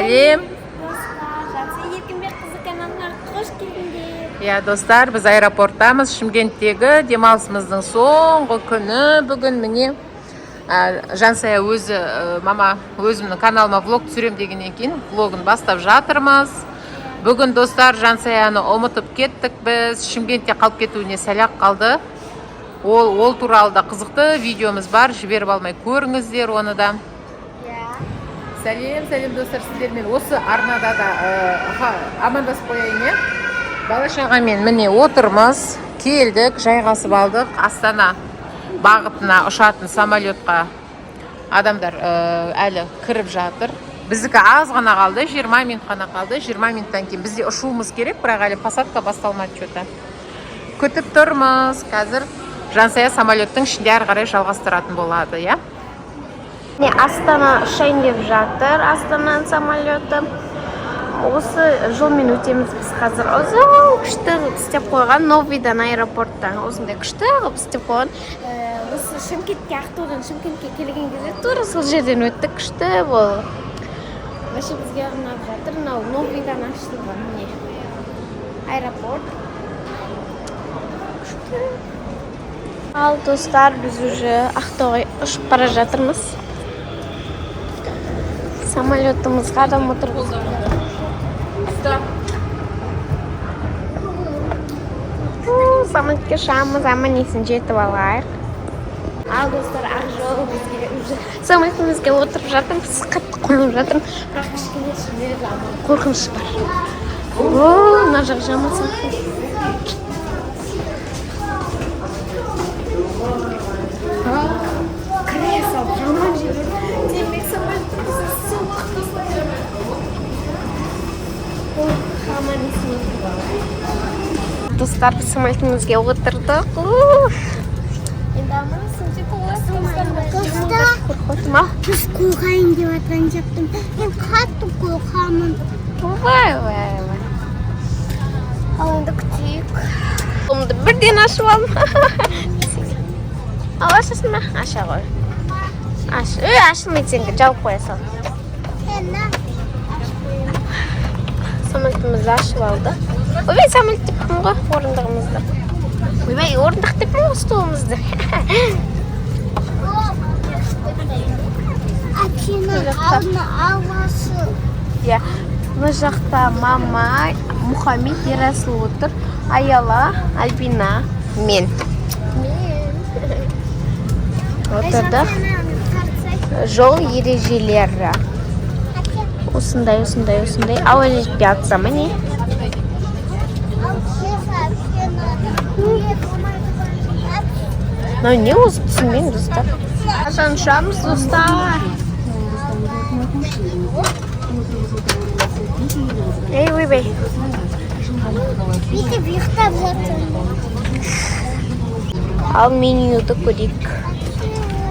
Сәлем. Еркінбек қызы каналына қош келдіңдер. Я достар, біз аэропорттамыз. Шымкенттегі демалысымыздың соңғы күні. Бүгін міне Жансая өзі, мама өзімнің каналыма влог түсірем деген екен. Влогын бастап жатырмыз. Бүгін достар Жансаяны ұмытып кеттік біз. Шымкентте қалып кетуіне сәл-ақ қалды. Ол туралы да қызықты видеомыз бар. Жіберіп алмай көріңіздер оны да. Сәлем достар, сіздермен осы арнада да амандасып қояйын, е? Бала-шағамен міне отырмыз, келдік, жайғасып алдық. Астана бағытына ұшатын самолетқа адамдар әлі кіріп жатыр. Біздікі аз ғана қалды, 20 минут қана қалды. 20 минуттан кейін бізде ұшуымыз керек, бірақ әлі посадка басталмады что-то. Күтіп тұрмыз. Қазір Жансая самолеттің ішінде ары қарай жалғастыратын болады, я? Астана ұшайын деп жатыр, Астананың самолеті. Осы жолмен өтеміз біз қазір. Ұзақ күшті ғып істеп қойған, Новидан аэропорттан осындай күшті ғып істеп қойған. Осы Шымкентке, Ақтаудан Шымкентке келген кезде тура сол жерден өттік, күшті бұл. Вообще бізге ұнап жатыр, Новидан ашылған аэропорт. Күшті. Ал достар, біз уже Ақтауға ұшып бара жатырмыз. Самолетімізға адам отырғыз. Самолетке шамыз, аман-есен жетіп алайық. Ал достар, ақ жол бізге уже самолетімізге отырып жатырмыз, қатты қойып жатырмыз. Бірақ кішкене ішінде қорқыныш бар. Мына жақ жамаса. Кіресал, жаман жер. Демек самолетімізді достар, біз самолетімізге отырдық. Енді амансың деп оласың. Біз қорқайын деп атқан жақтым. Мен қатты қорқамын. Вай. Ал енді күтейік. Қолымды бірден ашып алдым. Ал ашасың ба? Аша ғой. Ашылмайды сенге, жауып қоя сал. Самолетімізді ашып алды. Ойбай, самолет деппін ғой, орындығымызды. Ойбай, орындық деппін ғой, столымызды. Әкенің алдына алғасы. Бұл жақта мама, Мұхаммед, Ерасыл отыр. Аяла, Альбина, мен. Отырдық. Жол ережелері. Осындай. Ауа жетпей атса міне. Не осы түсінбеймін, достар. Қашан ұшамыз, достар? Ей, ойбай. Бүйтіп ұйықтап жатырмын. Ал менюді көрейік.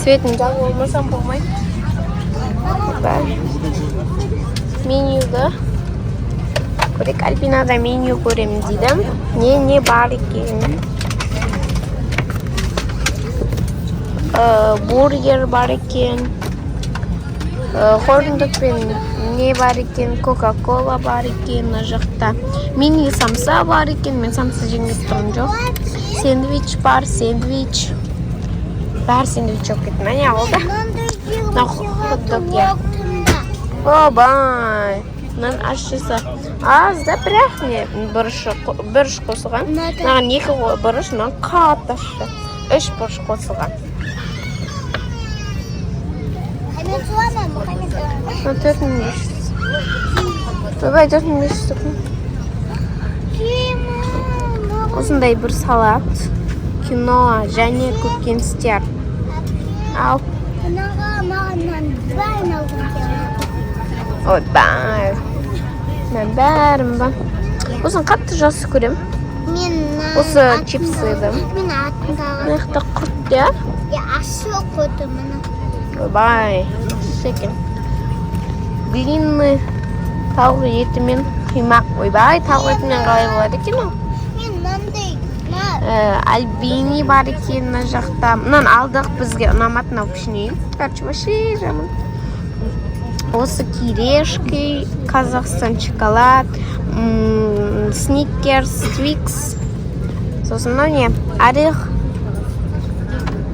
Светін жағы болмасам болмайды. Менюді көрейік. Альбинада меню көремін дейдім. Не бар екен? Бургер бар екен. Хорындықпен не бар екен? Кока-кола бар екен. Мына жақта мини самса бар екен. Мен самса жеңіп тұрмын жоқ. Сэндвич бар, сэндвич. Бәр сэндвич жоқ кетін. Мәне алды. Хот-дог я. Обай. Нан ашысы. Аз да бірақ не бұрыш қосылған. Наған 2 бұрыш, нан қат ашы. 3 бұрыш қосылған. На 4500. Бәбай 4500. Осындай бір салат, кино және көкөністер. Ал. Ойбай. Мен бәрім ба. Осын қатты жасы көрем. Осы чипсыды. Мен атындағы. Мықты құрт, я? Ашы қойды мұны. Ойбай. Шекен. Блинны тауық етімен қимақ. Ойбай, тауық етімен қалай болады екен ол? Альбини бар екен мына жақта. Мынаны алдық, бізге ұнамады, мынау пішінейін. Короче, вообще жаман. Осы кирешки, Казахстан шоколад, Сникерс, Твикс. Сосын мынау не? Арих.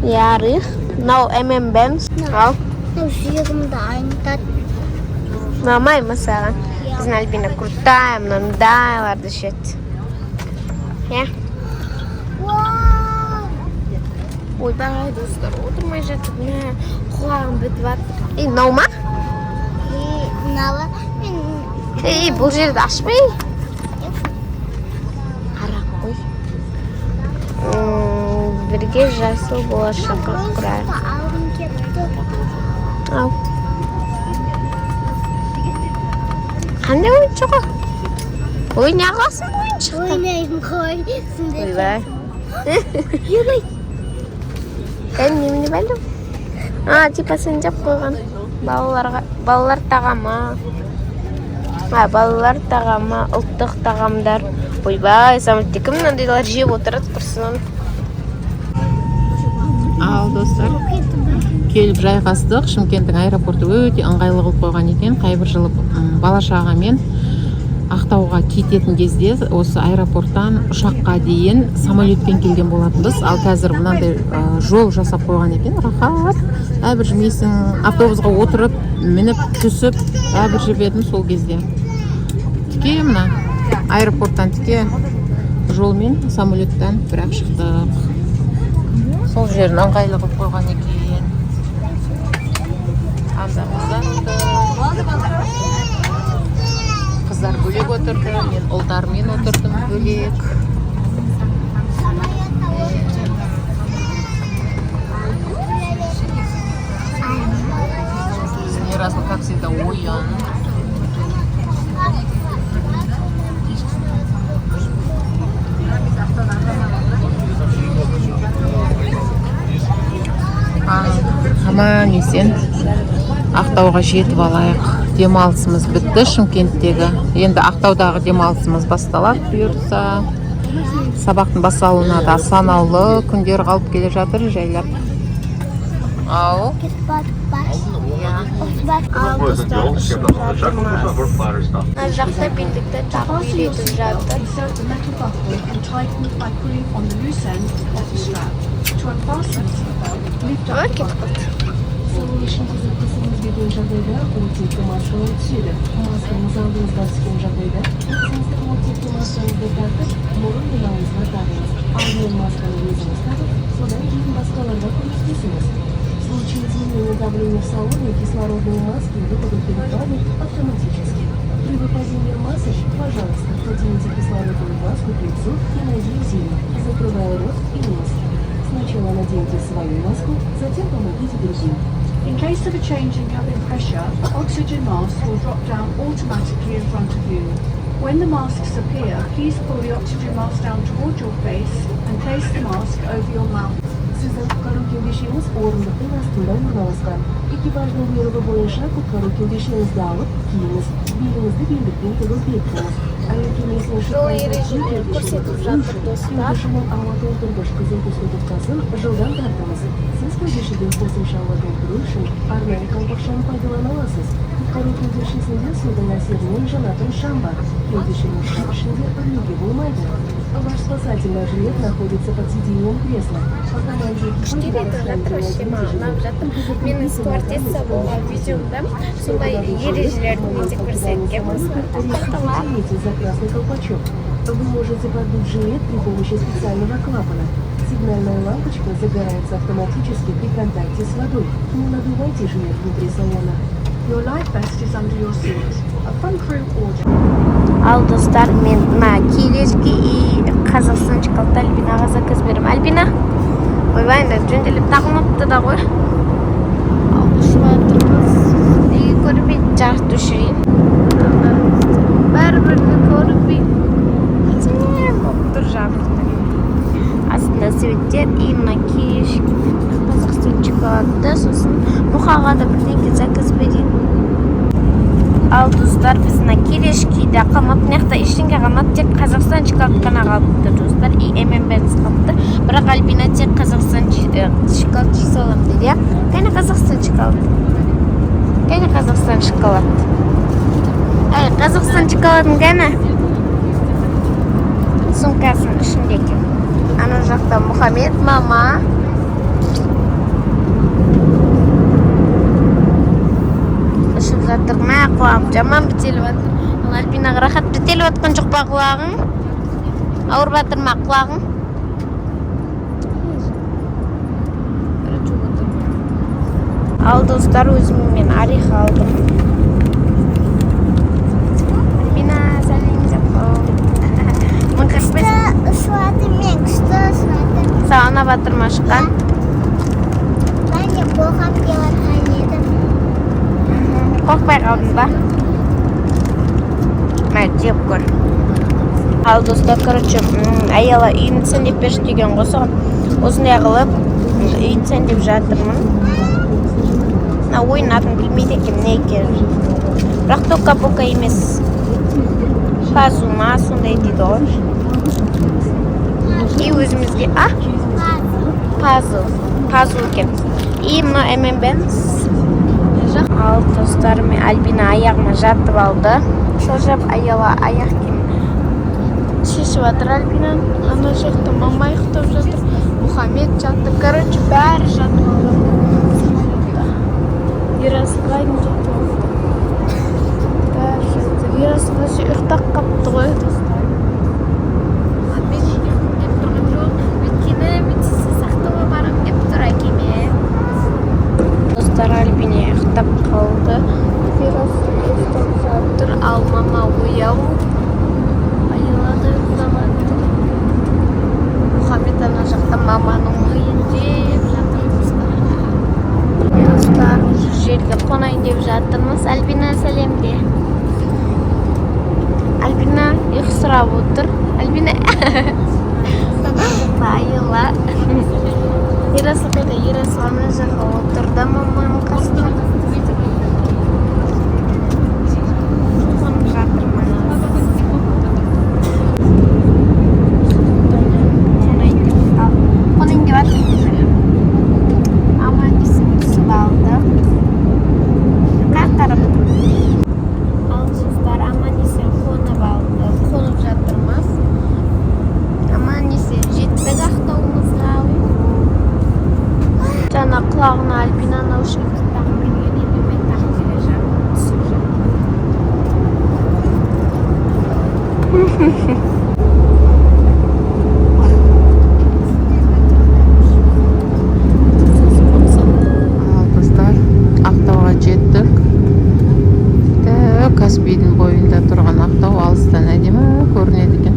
Арих. Мынау M&M's. Ал. Жирымды айнытады. Ұнамай мысалы. Біздің Альбина крутая, мынандайларды ішеді. Ойбай, достар, отырмай жатып, құлағым бітіп жатыр. Мынау ма? Мынауы Бұл жерді ашпай. Арақ қой. Бірге жасыл болашаққа құрайық. алғым кетті. Ау. Қандай ойыншығы? Ойна қыласың ойыншықты? Ойнайын қой. Ойбай. Ебай. Мен неміне бәлдім? Типа сен жеп қойған. Балалар тағамы. Балалар тағамы, ұлттық тағамдар. Ойбай, самолетте мынандайлар жеп отырады құрсын. Ал достар, келіп жайғастық. Шымкенттің аэропорты өте ыңғайлы қылып қойған екен. Қайбір жылы бала шағамен Ақтауға кететін кезде осы аэропорттан ұшаққа дейін самолетпен келген болатынбыз. Ал қазір мынандай жол жасап қойған екен. Рахат. Әрбір жемейсің, автобусқа отырып, мініп, түсіп, әрбір жібедім сол кезде. Тіке мына аэропорттан тіке жолмен самолеттен бірақ шықтық. Сол жерін ыңғайлы қылып қойған екен. Қыздар бөлек отырды, мен ұлдармен отырдым бөлек. Ни разу, как всегда, оян. Аман есен Ақтауға жетіп алайық. Демалысымыз бітті Шымкенттегі. Енді Ақтаудағы демалысымыз басталады бұйыртса. Сабақтың басталуына да санаулы күндер қалып келе жатыр жайлап. Ау. Ар жақта белдікті тағып үйретіп жатыр. Сағылышыңызды қысыңыз берген жағдайда оттекті масканы түседі. Маскаңыз алдыңызға түскен жағдайда сіздің оттекті маскаңызды тартып, мұрын бұлаңызға тағыңыз. Алдымен масканы өзіңіз тағып, содан кейін басқаларға көмектесіңіз. В случае изменения давления в салоне кислородные маски выпадут перед автоматически. При выпадении масок, пожалуйста, поднимите кислородную маску к лицу и наденьте ее, закрывая рот и нос. Сначала наденьте свою маску, затем помогите другим. In case of a change in cabin pressure, oxygen masks will drop down automatically in front of you. When the masks appear, please pull the oxygen mask down towards your face and place the mask over your mouth. Сіздің құтқару кеудешеңіз орындықтың астында орналасқан. Экипаждың бұйрығы бойынша құтқару кеудешеңізді алып, киіңіз, беліңізді белдікпен тығып бекітіңіз. Әуе кемесінің кеудешенің ауа толтырғыш қызыл түсті тұтқасын жылдам тартыңыз. Сіз кеудешеден қосымша ауа толтыру үшін арнайы қалпақшаны пайдалана аласыз. Құтқару кеудешесінде судың әсерінен жанатын шам бар. Кеудешенің шам ішінде үрлеуге болмайды. Ваш спасательный жилет находится под сиденьем кресла. Күштер етіп жатыр, вообще мағынап жатыр. Менің стюардесса болған видеомда сондай ережелерді менде көрсеткен болсын. Держите за красный колпачок. Вы можете подуть жилет при помощи специального клапана. Сигнальная лампочка загорается автоматически при контакте с водой. Не надувайте жилет внутри салона. Your life vest is under your seat. Upon crew order. Ал достар, мен киелешки и Қазақстан шоколад Альбинаға заказ берем. Альбина, ойбай, енді жөнделіп тағылмапты да ғой. Ал ұшыға тұрмыз. Неге көрмейді, жарықты өшірейін. Бәрі-бірді көрмейді. Тұр жарықты. Астында светтер и мына киелешки Қазақстан шоколады. Сосын мұқаға да бірдеңке заказ берейін. Ал достар, біз мына келешкиде қалмап, мынақта ештеңе қалмады, тек Қазақстан шоколад қана қалыпты достар, и M&M's қалыпты. Бірақ Альбина тек Қазақстан шоколад жей салам дейді, иә? Қайна Қазақстан шоколад? Кәне Қазақстан шоколад. Қазақстан шоколадын кәне. Сумкасын ішінде екен. Ана жақта Мұхаммед мама. Ішіп жатыр. Мә құлағым жаман бітеліп жатыр. Альбинаға рахат бітеліп жатқан жоқ па құлағың? Ауырып жатыр ма құлағың? Ал достар, өзім мен орехи алдым. Альбина, сәлем деп қой. Ышылады мен, күшті ышылады. Саған аватыр ма шыққан? Ben de korkam yaratkan yedim. Қорқпай қалдың ба? Мә, жеп көр. Ал достар, короче, аяла үйін сәндеп берші деген қосы. Осындай қылып, үйін сәндеп жатырмын. Ойын атын білмейді екен, не екен. Бірақ тока-бока емес. Пазу ма, сондай дейді ғой. И өзімізге, пазу екен. И мұны M&M's. Ал достар, мен Альбина аяғыма жатып алды. Сол жап аяла аяқ киім шешіп жатыр Альбина. Ана жақта мама ұйықтап жатыр. Мұхаммед жатыр. Короче, бәрі жатып алды. Ерасыға не жатып алды. Бәрі жатыр. Ерасыға ұйықтап қапты ғой достар. Мен деп тұрған жоқ. Өйткені мен сізді сақтауға барам деп тұр әкеме. Достар, Альбина ұйықтап қалды. Ерасы ұйықтап жатыр. Ал мама ояу. Аялады ұйықтамады. Мұхаммед ана жақта маманың ойын жеп жатыр достар. Достар, жерге қонайын деп жатырмыз. Альбина сәлемде. Альбина ұйқысырап отыр. Альбина айыла. Ерасы қайда? Ерасы ана жаққа отырды маманың қасына. Қонып жатыр мана. Қонайын деп жатыр. Аман-есен түсіп алдық. Қақтарып. Ал достар, аман-есен қонып алдық. Қонып жатырмыз. Аман-есен жеттік ақтауымызға. Жаңа құлағына Альбина наушник тағып келген еді, мен тағып келе жатырмын. Түсіп жатыр. Каспийдің бойында тұрған ақтау алыстан әдемі көрінеді екен.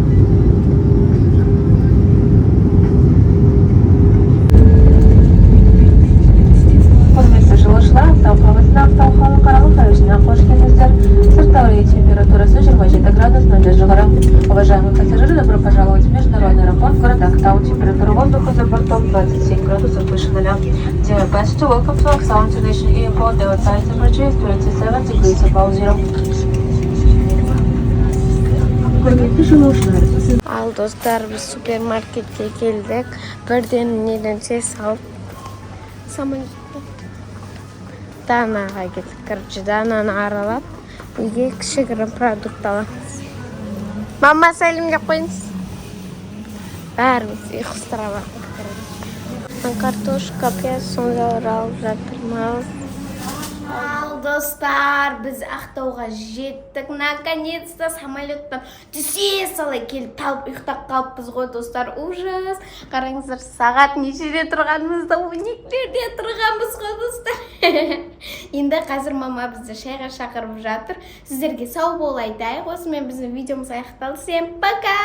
Құрметті жолаушылар, ақтау қаласына ақтау халықаралық әуежайына қош келдіңіздер. Сыртта ауа температурасы 27 градус 0 жоғары. Уважаемые пассажиры, добро пожаловать в международный аэропорт города Актау. Температура воздуха за бортом 27 градусов выше нуля. Dear passenger, welcome to Актау International Airport. The outside temperature is 27 degrees above zero. Құрметті жолаушылар, Ал достар, біз супермаркетке келдік. Бірден неден сес алып самолетті Данаға келдік. Короче, Дананы аралап, үйге кішігірім продукт аламыз. Мама, сәлем деп қойыңыз. Бәріміз ұйқыстыра бақтық. Картошка, пияз, сондайлар алып жатырмыз. Ал достар, біз Ақтауға жеттік. Наконец-то самолеттан түсе салай келіп талып ұйықтап қалыппыз ғой достар. Ужас. Қараңыздар, сағат нешеде тұрғанымызда 12-де тұрғанбыз ғой достар. Енді қазір мама бізді шайға шақырып жатыр. Сіздерге сау бол айтайық. Осымен біздің видеомыз аяқталды. Всем пока!